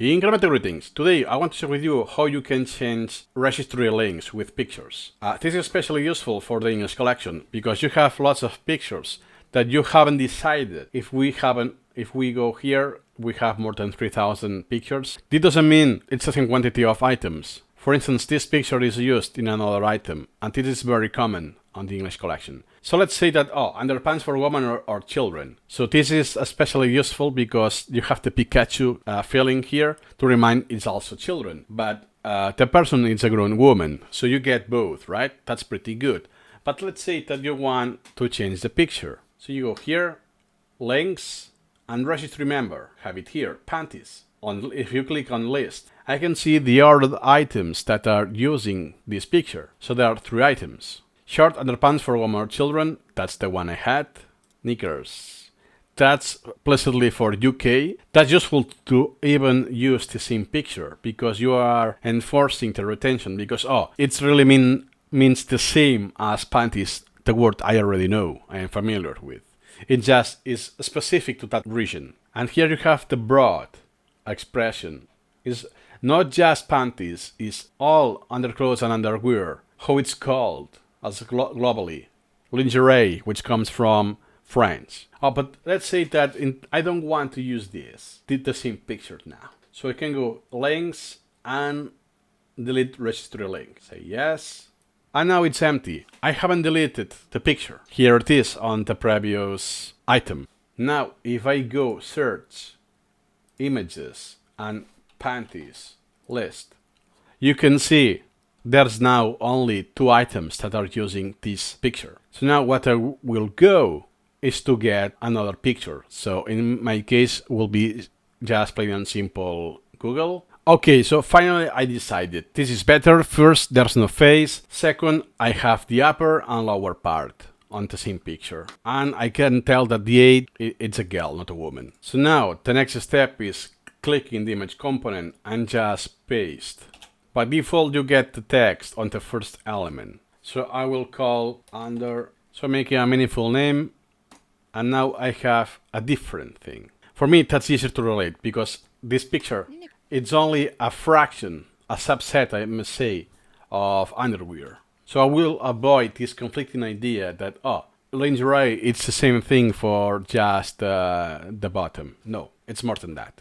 Incremental greetings. Today I want to share with you how you can change registry links with pictures. This is especially useful for the English collection because you have lots of pictures that you haven't decided. If we go here, we have more than 3,000 pictures. This doesn't mean it's the same quantity of items. For instance, this picture is used in another item, and this is very common on the English collection. So let's say that, underpants for women or children. So this is especially useful because you have the Pikachu filling here to remind it's also children. But the person is a grown woman, so you get both, right? That's pretty good. But let's say that you want to change the picture. So you go here, links, and registry member. Have it here, panties. If you click on list, I can see the ordered items that are using this picture. So there are 3 items. Short underpants for women or children, that's the one I had. Knickers, that's explicitly for UK. That's useful to even use the same picture because you are enforcing the retention because, it's really means the same as panties, the word I already know, I am familiar with. It just is specific to that region. And here you have the broad expression. It's not just panties, it's all underclothes and underwear, how it's called as globally. Lingerie, which comes from French. But let's say that I don't want to use the same picture now. So I can go links and delete registry link. Say yes. And now it's empty. I haven't deleted the picture. Here it is on the previous item. Now, if I go search images and panties list, you can see there's now only 2 items that are using this picture. So now what I will go is to get another picture. So in my case will be just plain and simple Google. Okay, so finally I decided this is better. First, there's no face. Second, I have the upper and lower part on the same picture. And I can tell that the 8, it's a girl, not a woman. So now the next step is clicking the image component and just paste. By default, you get the text on the first element. So I will call so making a meaningful name. And now I have a different thing. For me, that's easier to relate because this picture, it's only a fraction, a subset, I must say, of underwear. So I will avoid this conflicting idea that, lingerie, it's the same thing for just the bottom. No, it's more than that.